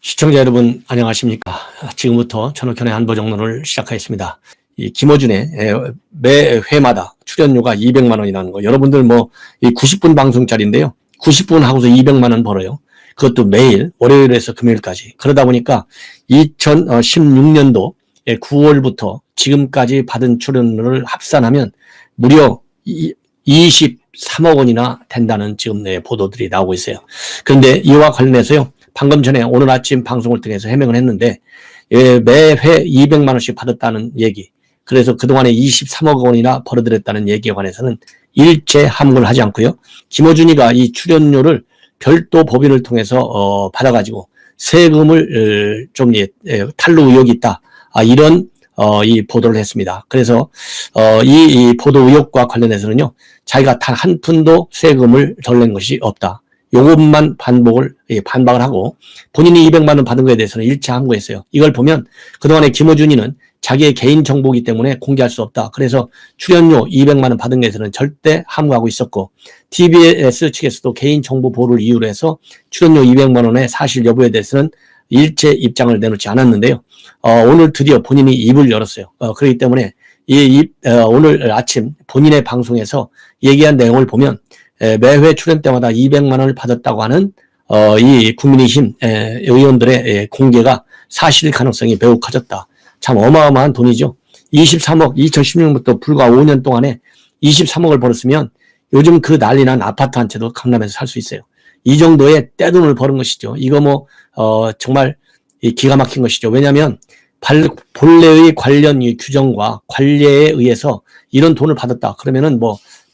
시청자 여러분 안녕하십니까. 지금부터 전옥현의 안보정론을 시작하겠습니다. 이 김어준의 매 회마다 출연료가 200만 원이라는 거, 여러분들 이 90분 방송짜리인데요, 90분 하고서 200만 원 벌어요. 그것도 매일 월요일에서 금요일까지. 그러다 보니까 2016년도 9월부터 지금까지 받은 출연료를 합산하면 무려 23억 원이나 된다는 지금 보도들이 나오고 있어요. 그런데 이와 관련해서요, 방금 전에 오늘 아침 방송을 통해서 해명을 했는데, 매회 200만 원씩 받았다는 얘기, 그래서 그동안에 23억 원이나 벌어들였다는 얘기에 관해서는 일체 함구를 하지 않고요, 김어준이가 이 출연료를 별도 법인을 통해서 받아가지고 세금을 좀 탈루 의혹이 있다, 이런 이 보도를 했습니다. 그래서 이 보도 의혹과 관련해서는요, 자기가 단 한 푼도 세금을 덜 낸 것이 없다, 요것만 반박을 하고, 본인이 200만 원 받은 것에 대해서는 일체 함구했어요. 이걸 보면 그동안에 김어준이는 자기의 개인 정보이기 때문에 공개할 수 없다, 그래서 출연료 200만 원 받은 것에 대해서는 절대 함구하고 있었고, TBS 측에서도 개인 정보 보호를 이유로 해서 출연료 200만 원의 사실 여부에 대해서는 일체 입장을 내놓지 않았는데요, 오늘 드디어 본인이 입을 열었어요. 그렇기 때문에 오늘 아침 본인의 방송에서 얘기한 내용을 보면, 매회 출연 때마다 200만 원을 받았다고 하는 이 국민의힘 의원들의 공개가 사실일 가능성이 매우 커졌다. 참 어마어마한 돈이죠. 23억, 2016년부터 불과 5년 동안에 23억을 벌었으면 요즘 그 난리난 아파트 한 채도 강남에서 살 수 있어요. 이 정도의 떼돈을 버는 것이죠. 이거 정말 기가 막힌 것이죠. 왜냐하면 본래의 관련 규정과 관례에 의해서 이런 돈을 받았다 그러면은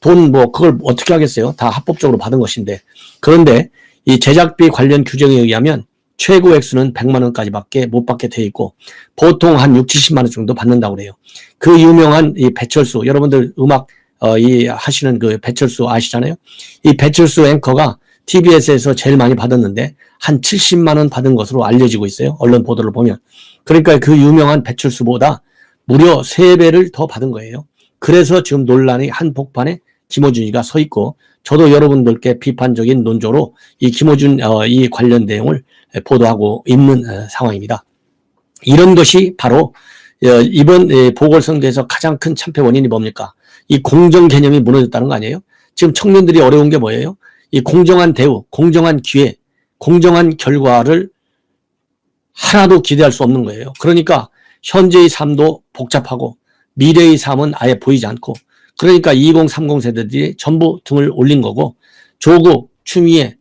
그걸 어떻게 하겠어요? 다 합법적으로 받은 것인데. 그런데 이 제작비 관련 규정에 의하면 최고 액수는 100만 원까지밖에 못 받게 돼 있고, 보통 한 6, 70만 원 정도 받는다고 그래요. 그 유명한 이 배철수, 여러분들 음악 하시는 그 배철수 아시잖아요. 이 배철수 앵커가 TBS에서 제일 많이 받았는데 한 70만 원 받은 것으로 알려지고 있어요, 언론 보도를 보면. 그러니까 그 유명한 배철수보다 무려 3배를 더 받은 거예요. 그래서 지금 논란이 한복판에 김어준이가 서 있고, 저도 여러분들께 비판적인 논조로 이 김어준 이 관련 내용을 보도하고 있는 상황입니다. 이런 것이 바로 이번 보궐선거에서 가장 큰 참패 원인이 뭡니까? 이 공정 개념이 무너졌다는 거 아니에요? 지금 청년들이 어려운 게 뭐예요? 이 공정한 대우, 공정한 기회, 공정한 결과를 하나도 기대할 수 없는 거예요. 그러니까 현재의 삶도 복잡하고 미래의 삶은 아예 보이지 않고, 그러니까 2030 세대들이 전부 등을 올린 거고, 조국, 추미애,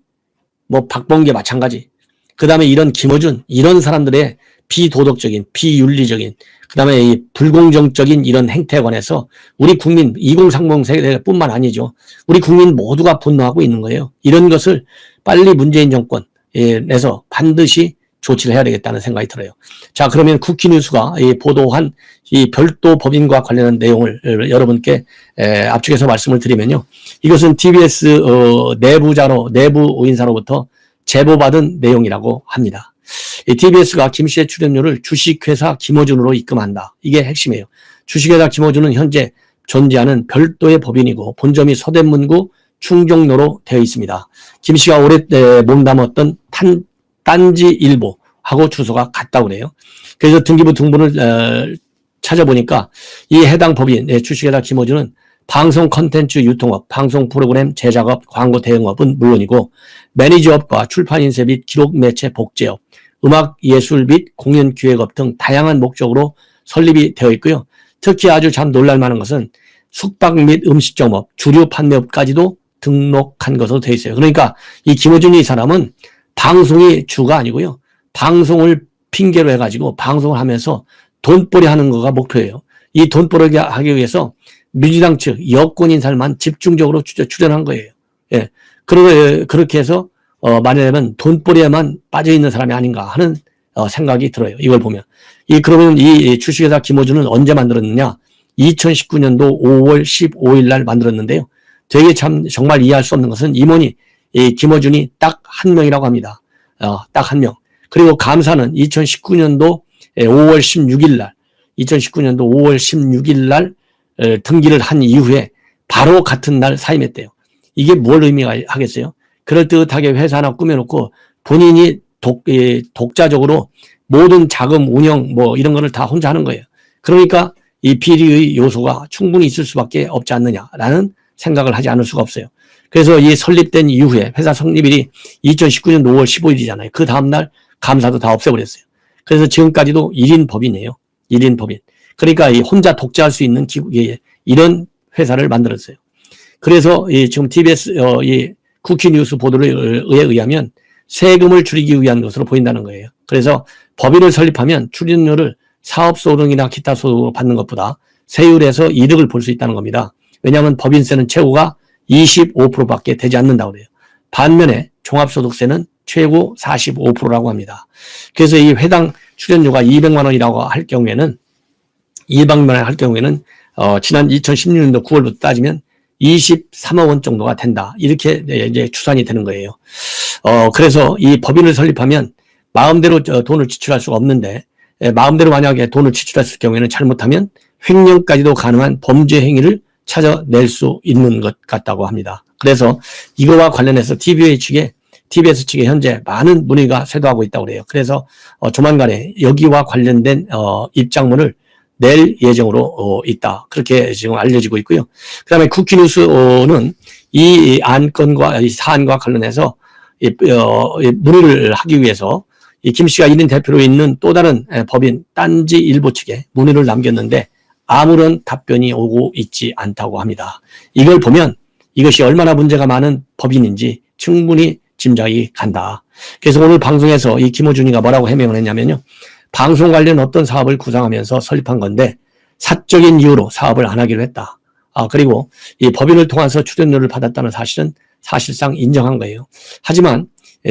박범계 마찬가지. 그 다음에 이런 김어준, 이런 사람들의 비도덕적인, 비윤리적인, 그 다음에 이 불공정적인 이런 행태에 관해서 우리 국민 2030 세대뿐만 아니죠, 우리 국민 모두가 분노하고 있는 거예요. 이런 것을 빨리 문재인 정권에서 반드시 조치를 해야 되겠다는 생각이 들어요. 자, 그러면 쿠키뉴스가 보도한 이 별도 법인과 관련한 내용을 여러분께 압축해서 말씀을 드리면요, 이것은 TBS 내부 인사로부터 제보받은 내용이라고 합니다. TBS가 김 씨의 출연료를 주식회사 김어준으로 입금한다, 이게 핵심이에요. 주식회사 김어준은 현재 존재하는 별도의 법인이고 본점이 서대문구 충정로로 되어 있습니다. 김 씨가 오래 몸담았던 딴지일보하고 주소가 같다고 그래요. 그래서 등기부 등본을 찾아보니까 이 해당 법인 주식회사 김어준은 방송 콘텐츠 유통업, 방송 프로그램 제작업, 광고 대행업은 물론이고, 매니저업과 출판 인쇄 및 기록 매체 복제업, 음악 예술 및 공연 기획업 등 다양한 목적으로 설립이 되어 있고요. 특히 아주 참 놀랄만한 것은 숙박 및 음식점업, 주류 판매업까지도 등록한 것으로 되어 있어요. 그러니까 이 김어준이 이 사람은 방송이 주가 아니고요, 방송을 핑계로 해가지고 방송을 하면서 돈벌이 하는 거가 목표예요. 이 돈벌이 하기 위해서 민주당 측 여권 인사만 집중적으로 출연한 거예요. 예. 그렇게 해서 말하자면 돈벌이에만 빠져 있는 사람이 아닌가 하는 생각이 들어요, 이걸 보면. 그러면 이 주식회사 김어준은 언제 만들었느냐? 2019년도 5월 15일 날 만들었는데요, 되게 참 정말 이해할 수 없는 것은 임원이 이 김어준이 딱 한 명이라고 합니다. 딱 한 명. 그리고 감사는 2019년도 5월 16일 날, 2019년도 5월 16일 날 등기를 한 이후에 바로 같은 날 사임했대요. 이게 뭘 의미하겠어요? 그럴듯하게 회사 하나 꾸며놓고 본인이 독자적으로 모든 자금 운영 뭐 이런 거를 다 혼자 하는 거예요. 그러니까 이 비리의 요소가 충분히 있을 수밖에 없지 않느냐라는 생각을 하지 않을 수가 없어요. 그래서 이 설립된 이후에 회사 성립일이 2019년 5월 15일이잖아요. 그 다음날 감사도 다 없애버렸어요. 그래서 지금까지도 1인 법인이에요. 1인 법인. 그러니까 이 혼자 독자할 수 있는 이런 회사를 만들었어요. 그래서 지금 TBS 이 쿠키뉴스 보도에 의하면 세금을 줄이기 위한 것으로 보인다는 거예요. 그래서 법인을 설립하면 출연료를 사업소득이나 기타 소득으로 받는 것보다 세율에서 이득을 볼 수 있다는 겁니다. 왜냐하면 법인세는 최고가 25%밖에 되지 않는다고 그래요. 반면에 종합소득세는 최고 45%라고 합니다. 그래서 이 회당 출연료가 200만 원이라고 할 경우에는 200만 원 할 경우에는 지난 2016년도 9월부터 따지면 23억 원 정도가 된다. 이렇게 이제 추산이 되는 거예요. 그래서 이 법인을 설립하면 마음대로 돈을 지출할 수가 없는데 마음대로 만약에 돈을 지출했을 경우에는 잘못하면 횡령까지도 가능한 범죄 행위를 찾아낼 수 있는 것 같다고 합니다. 그래서 이거와 관련해서 TBS 측에 현재 많은 문의가 쇄도하고 있다고 그래요. 그래서 조만간에 여기와 관련된 입장문을 낼 예정으로 있다. 그렇게 지금 알려지고 있고요. 그 다음에 쿠키뉴스는 이 안건과 이 사안과 관련해서 문의를 하기 위해서 이 김 씨가 1인 대표로 있는 또 다른 법인 딴지일보 측에 문의를 남겼는데 아무런 답변이 오고 있지 않다고 합니다. 이걸 보면 이것이 얼마나 문제가 많은 법인인지 충분히 짐작이 간다. 그래서 오늘 방송에서 이 김어준이가 뭐라고 해명을 했냐면요. 방송 관련 어떤 사업을 구상하면서 설립한 건데 사적인 이유로 사업을 안 하기로 했다. 그리고 이 법인을 통해서 출연료를 받았다는 사실은 사실상 인정한 거예요. 하지만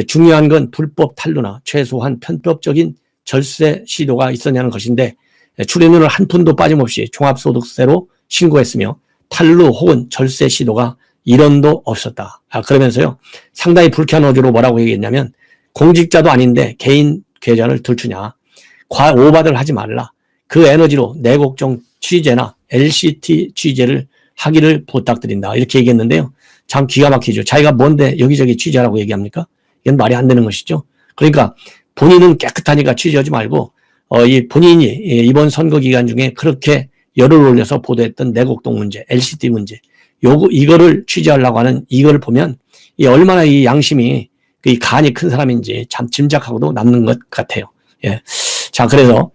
중요한 건 불법 탈루나 최소한 편법적인 절세 시도가 있었냐는 것인데 출연료를 한 푼도 빠짐없이 종합소득세로 신고했으며 탈루 혹은 절세 시도가 1원도 없었다. 그러면서요. 상당히 불쾌한 어조로 뭐라고 얘기했냐면 공직자도 아닌데 개인 계좌를 들추냐. 오바들 하지 말라. 그 에너지로 내곡종 취재나 LCT 취재를 하기를 부탁드린다. 이렇게 얘기했는데요. 참 기가 막히죠. 자기가 뭔데 여기저기 취재하라고 얘기합니까? 이건 말이 안 되는 것이죠. 그러니까 본인은 깨끗하니까 취재하지 말고 이 본인이 이번 선거 기간 중에 그렇게 열을 올려서 보도했던 내곡동 문제, LCT 문제, 이거를 취재하려고 하는 이거를 보면 이 얼마나 이 양심이 이 간이 큰 사람인지 참 짐작하고도 남는 것 같아요. 예. 자, 그래서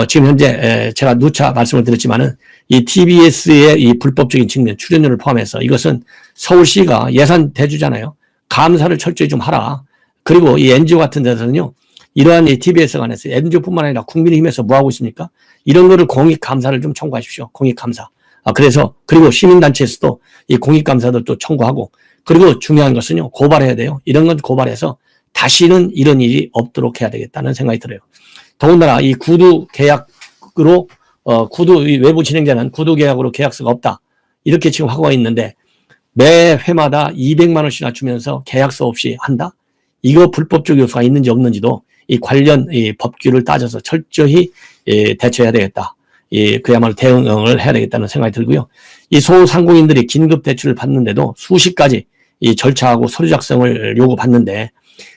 지금 현재 제가 누차 말씀을 드렸지만은 이 TBS의 이 불법적인 측면, 출연료를 포함해서 이것은 서울시가 예산 대주잖아요. 감사를 철저히 좀 하라. 그리고 이 NGO 같은 데서는요. 이러한 이 TBS 관해서 NGO뿐만 아니라 국민의힘에서 뭐 하고 있습니까? 이런 거를 공익감사를 좀 청구하십시오. 공익감사. 그리고 시민단체에서도 이 공익감사도 또 청구하고, 그리고 중요한 것은요, 고발해야 돼요. 이런 건 고발해서 다시는 이런 일이 없도록 해야 되겠다는 생각이 들어요. 더군다나 이 구두 계약으로, 이 외부 진행자는 구두 계약으로 계약서가 없다. 이렇게 지금 하고 있는데, 매 회마다 200만 원씩이나 주면서 계약서 없이 한다? 이거 불법적 요소가 있는지 없는지도 이 관련 이 법규를 따져서 철저히 대처해야 되겠다. 그야말로 대응을 해야 되겠다는 생각이 들고요. 이 소상공인들이 긴급 대출을 받는데도 수십 가지 이 절차하고 서류 작성을 요구받는데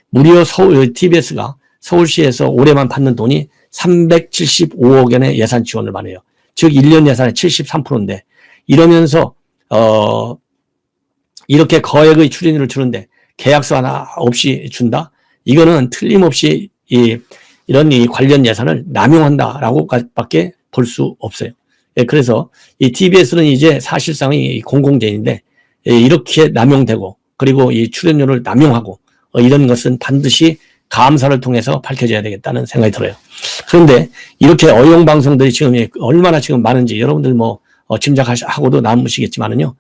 무려 TBS가 서울시에서 올해만 받는 돈이 375억 원의 예산 지원을 받아요. 즉 1년 예산의 73%인데 이러면서 이렇게 거액의 출연료를 주는데 계약서 하나 없이 준다? 이거는 틀림없이 이런 관련 예산을 남용한다라고 밖에 볼 수 없어요. 그래서 이 TBS는 이제 사실상의 공공재인데 이렇게 남용되고 그리고 이 출연료를 남용하고 이런 것은 반드시 감사를 통해서 밝혀져야 되겠다는 생각이 들어요. 그런데 이렇게 어용 방송들이 지금 얼마나 지금 많은지 여러분들 뭐 짐작하고도 남으시겠지만은요.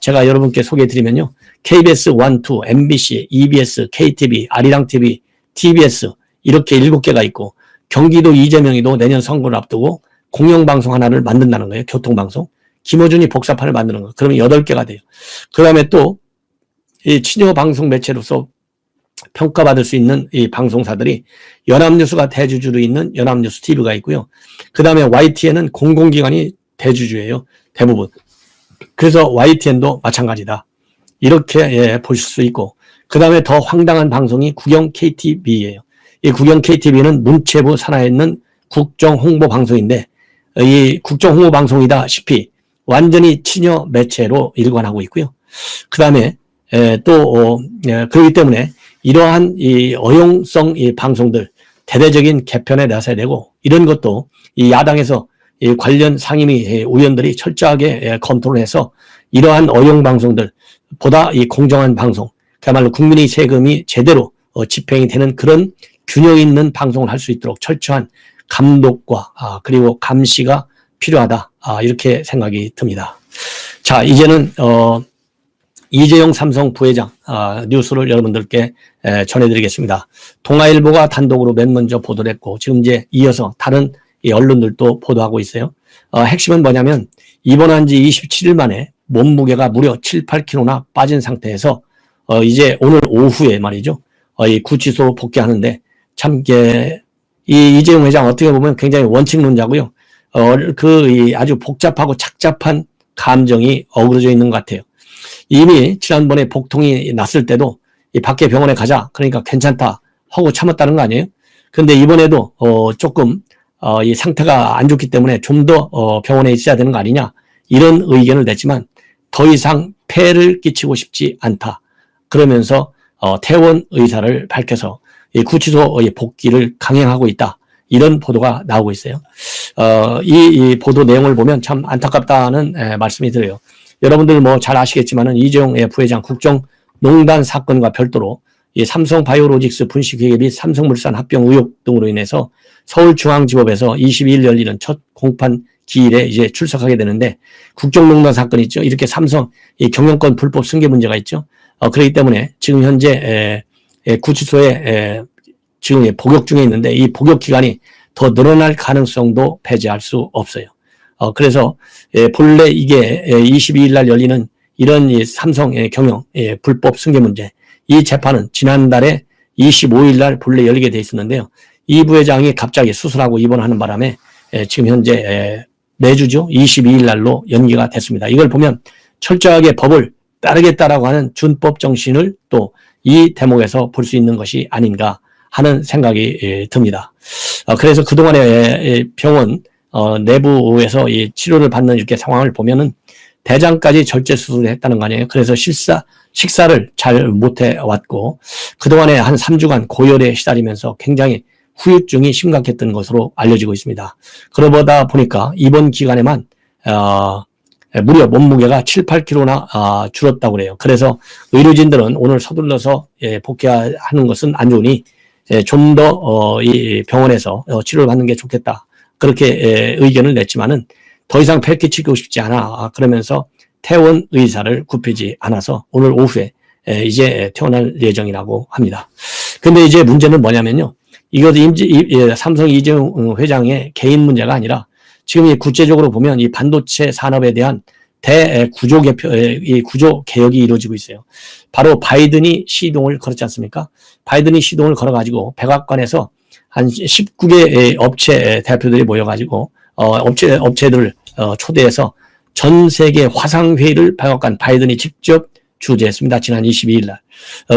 제가 여러분께 소개해드리면요. KBS 1, 2, MBC, EBS, KTV, 아리랑TV, TBS 이렇게 7개가 있고 경기도 이재명이도 내년 선거를 앞두고 공영방송 하나를 만든다는 거예요. 교통방송. 김어준이 복사판을 만드는 거. 그러면 8개가 돼요. 그 다음에 또 이 친여 방송 매체로서 평가받을 수 있는 이 방송사들이 연합뉴스가 대주주로 있는 연합뉴스 TV가 있고요. 그 다음에 YTN은 공공기관이 대주주예요. 대부분. 그래서 YTN도 마찬가지다. 이렇게 보실 수 있고 그 다음에 더 황당한 방송이 국영 KTV예요. 이 국영 KTV는 문체부 산하에 있는 국정 홍보 방송인데 이 국정 홍보 방송이다시피 완전히 친여 매체로 일관하고 있고요. 그 다음에 또 그렇기 때문에 이러한 이 어용성 이 방송들 대대적인 개편에 나서야 되고 이런 것도 이 야당에서 이 관련 상임위 의원들이 철저하게 검토를 해서 이러한 어용 방송들 보다 이 공정한 방송 그야말로 국민의 세금이 제대로 집행이 되는 그런 균형 있는 방송을 할 수 있도록 철저한 감독과 그리고 감시가 필요하다 이렇게 생각이 듭니다. 자 이제는 이재용 삼성 부회장 뉴스를 여러분들께 전해드리겠습니다. 동아일보가 단독으로 맨 먼저 보도를 했고 지금 이제 이어서 다른 언론들도 보도하고 있어요. 핵심은 뭐냐면 입원한 지 27일 만에 몸무게가 무려 7, 8kg나 빠진 상태에서 이제 오늘 오후에 말이죠. 이 구치소로 복귀하는데 참 이 이재용 회장 어떻게 보면 굉장히 원칙론자고요. 이 아주 복잡하고 착잡한 감정이 어우러져 있는 것 같아요. 이미 지난번에 복통이 났을 때도 이 밖에 병원에 가자 그러니까 괜찮다 하고 참았다는 거 아니에요? 근데 이번에도 조금 이 상태가 안 좋기 때문에 좀 더 병원에 있어야 되는 거 아니냐 이런 의견을 냈지만 더 이상 폐를 끼치고 싶지 않다. 그러면서 퇴원 의사를 밝혀서 이 구치소 복귀를 강행하고 있다. 이런 보도가 나오고 있어요. 이 보도 내용을 보면 참 안타깝다는 말씀이 들어요. 여러분들 뭐 잘 아시겠지만은 이재용 부회장 국정농단 사건과 별도로 이 삼성바이오로직스 분식회계 및 삼성물산 합병 의혹 등으로 인해서 서울중앙지법에서 22일 열리는 첫 공판 기일에 이제 출석하게 되는데 국정농단 사건이 있죠. 이렇게 삼성 이 경영권 불법 승계 문제가 있죠. 그렇기 때문에 지금 현재 구치소에 지금 복역 중에 있는데 이 복역 기간이 더 늘어날 가능성도 배제할 수 없어요. 그래서 본래 이게 22일 날 열리는 이런 삼성의 경영 불법 승계 문제 이 재판은 지난달에 25일 날 본래 열리게 돼 있었는데요. 이 부회장이 갑자기 수술하고 입원하는 바람에 지금 현재 매주죠. 22일 날로 연기가 됐습니다. 이걸 보면 철저하게 법을 따르겠다라고 하는 준법 정신을 또 이 대목에서 볼 수 있는 것이 아닌가 하는 생각이 듭니다. 그래서 그동안의 병원 내부에서 이 치료를 받는 이렇게 상황을 보면은 대장까지 절제 수술을 했다는 거 아니에요. 그래서 식사를 잘 못해 왔고 그동안에 한 3주간 고열에 시달리면서 굉장히 후유증이 심각했던 것으로 알려지고 있습니다. 그러다 보니까 이번 기간에만 무려 몸무게가 7, 8kg나 줄었다고 그래요. 그래서 의료진들은 오늘 서둘러서 복귀하는 것은 안 좋으니 좀 더 이 병원에서 치료를 받는 게 좋겠다. 그렇게 의견을 냈지만은 더 이상 폐 끼치고 싶지 않아. 그러면서 퇴원 의사를 굽히지 않아서 오늘 오후에 이제 퇴원할 예정이라고 합니다. 근데 이제 문제는 뭐냐면요. 이것도 삼성 이재용 회장의 개인 문제가 아니라 지금 이 국제적으로 보면 이 반도체 산업에 대한 대구조 구조 개혁이 이루어지고 있어요. 바로 바이든이 시동을 걸었지 않습니까? 바이든이 시동을 걸어가지고 백악관에서 한 19개 업체 대표들이 모여가지고 업체들을 초대해서 전 세계 화상회의를 백악관 바이든이 직접 주재했습니다. 지난 22일 날.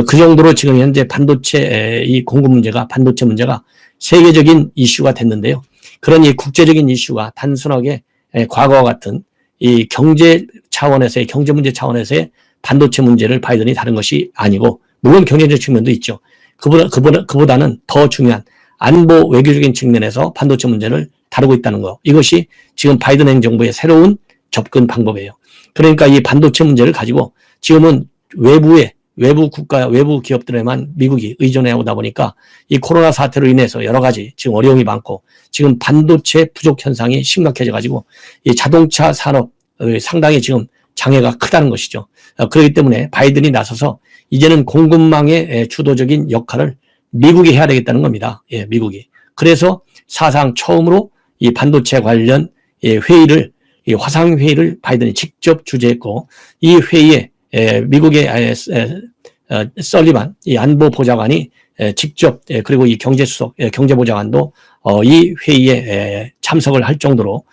그 정도로 지금 현재 반도체 이 공급 문제가 반도체 문제가 세계적인 이슈가 됐는데요. 그런 이 국제적인 이슈가 단순하게 과거와 같은 이 경제 차원에서의 경제 문제 차원에서의 반도체 문제를 바이든이 다룬 것이 아니고 물론 경제적 측면도 있죠. 그보다는 더 중요한 안보 외교적인 측면에서 반도체 문제를 다루고 있다는 거. 이것이 지금 바이든 행정부의 새로운 접근 방법이에요. 그러니까 이 반도체 문제를 가지고 지금은 외부 국가, 외부 기업들에만 미국이 의존해 오다 보니까 이 코로나 사태로 인해서 여러 가지 지금 어려움이 많고 지금 반도체 부족 현상이 심각해져 가지고 이 자동차 산업 상당히 지금 장애가 크다는 것이죠. 그렇기 때문에 바이든이 나서서 이제는 공급망의 주도적인 역할을 미국이 해야 되겠다는 겁니다. 예, 미국이. 그래서 사상 처음으로 이 반도체 관련 회의를, 이 화상회의를 바이든이 직접 주재했고 이 회의에 미국의 설리반 이 안보보좌관이 직접 그리고 이 경제수석 경제보좌관도 이 회의에 참석을 할 정도로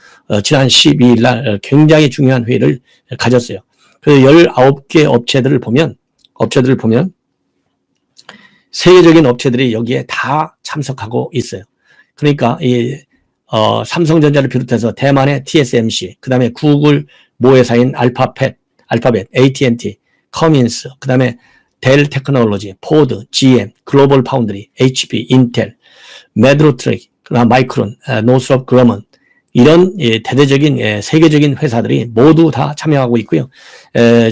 지난 12일 날 굉장히 중요한 회의를 가졌어요. 그래서 19개 업체들을 보면 세계적인 업체들이 여기에 다 참석하고 있어요. 그러니까 삼성전자를 비롯해서 대만의 TSMC, 그 다음에 구글 모회사인 알파벳, AT&T, 커민스, 그 다음에 델 테크놀로지, 포드, GM, 글로벌 파운드리, HP, 인텔, 메드로트릭, 마이크론, 노스롭 그러먼, 이런 대대적인 세계적인 회사들이 모두 다 참여하고 있고요.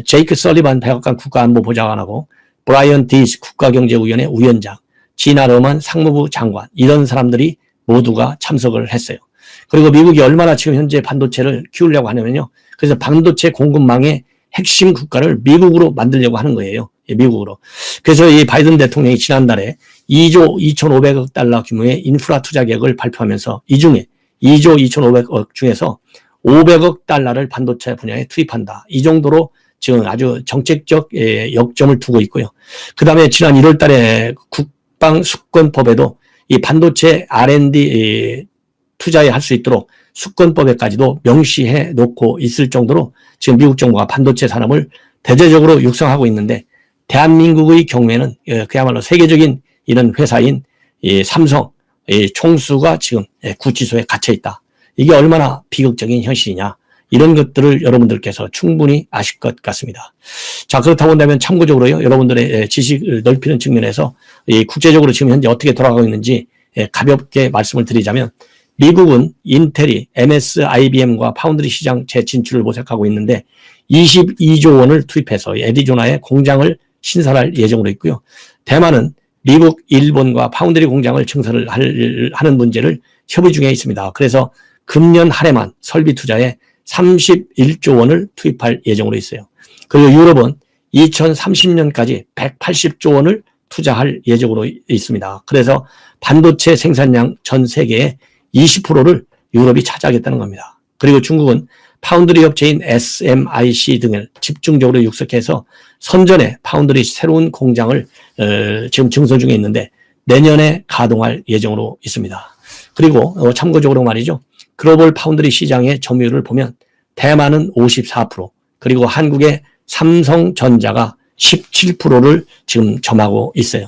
제이크 설리반 백악관 국가안보보좌관하고 브라이언 디스 국가경제위원회 위원장, 지나 러만 상무부 장관, 이런 사람들이 모두가 참석을 했어요. 그리고 미국이 얼마나 지금 현재 반도체를 키우려고 하냐면요. 그래서 반도체 공급망의 핵심 국가를 미국으로 만들려고 하는 거예요. 미국으로. 그래서 이 바이든 대통령이 지난달에 2조 2,500억 달러 규모의 인프라 투자 계획을 발표하면서 이 중에 2조 2,500억 중에서 500억 달러를 반도체 분야에 투입한다. 이 정도로 지금 아주 정책적 역점을 두고 있고요. 그 다음에 지난 1월 달에 국방수권법에도 이 반도체 R&D 투자에 할 수 있도록 수권법에까지도 명시해 놓고 있을 정도로 지금 미국 정부가 반도체 산업을 대대적으로 육성하고 있는데, 대한민국의 경우에는 그야말로 세계적인 이런 회사인 삼성 총수가 지금 구치소에 갇혀 있다. 이게 얼마나 비극적인 현실이냐. 이런 것들을 여러분들께서 충분히 아실 것 같습니다. 자, 그렇다고 한다면 참고적으로요, 여러분들의 지식을 넓히는 측면에서 국제적으로 지금 현재 어떻게 돌아가고 있는지 가볍게 말씀을 드리자면, 미국은 인텔이 MS, IBM과 파운드리 시장 재진출을 모색하고 있는데 22조 원을 투입해서 애리조나에 공장을 신설할 예정으로 있고요. 대만은 미국, 일본과 파운드리 공장을 증설을 하는 문제를 협의 중에 있습니다. 그래서 금년 한 해만 설비 투자에 31조 원을 투입할 예정으로 있어요. 그리고 유럽은 2030년까지 180조 원을 투자할 예정으로 있습니다. 그래서 반도체 생산량 전 세계의 20%를 유럽이 차지하겠다는 겁니다. 그리고 중국은 파운드리 업체인 SMIC 등을 집중적으로 육성해서 선전에 파운드리 새로운 공장을 지금 증설 중에 있는데 내년에 가동할 예정으로 있습니다. 그리고 참고적으로 말이죠. 글로벌 파운드리 시장의 점유율을 보면 대만은 54%, 그리고 한국의 삼성전자가 17%를 지금 점하고 있어요.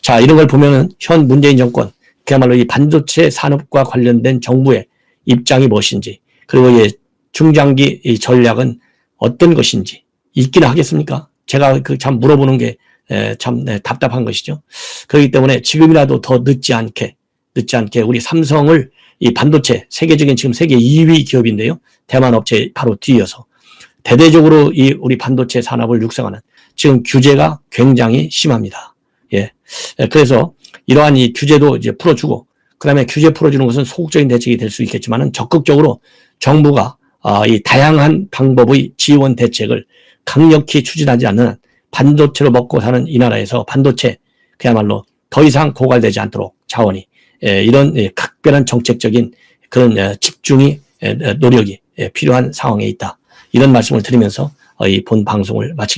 자, 이런 걸 보면은 현 문재인 정권, 그야말로 이 반도체 산업과 관련된 정부의 입장이 무엇인지, 그리고 중장기 이 전략은 어떤 것인지 있기는 하겠습니까? 제가 참 물어보는 게 참 답답한 것이죠. 그렇기 때문에 지금이라도 더 늦지 않게 우리 삼성을 이 반도체 세계적인 지금 세계 2위 기업인데요. 대만 업체 바로 뒤이어서 대대적으로 이 우리 반도체 산업을 육성하는, 지금 규제가 굉장히 심합니다. 예. 그래서 이러한 이 규제도 이제 풀어주고, 그 다음에 규제 풀어주는 것은 소극적인 대책이 될 수 있겠지만은 적극적으로 정부가 이 다양한 방법의 지원 대책을 강력히 추진하지 않는 한 반도체로 먹고 사는 이 나라에서 반도체 그야말로 더 이상 고갈되지 않도록 자원이 이런 각별한 정책적인 그런 집중이 노력이 필요한 상황에 있다. 이런 말씀을 드리면서 이 본 방송을 마치겠습니다.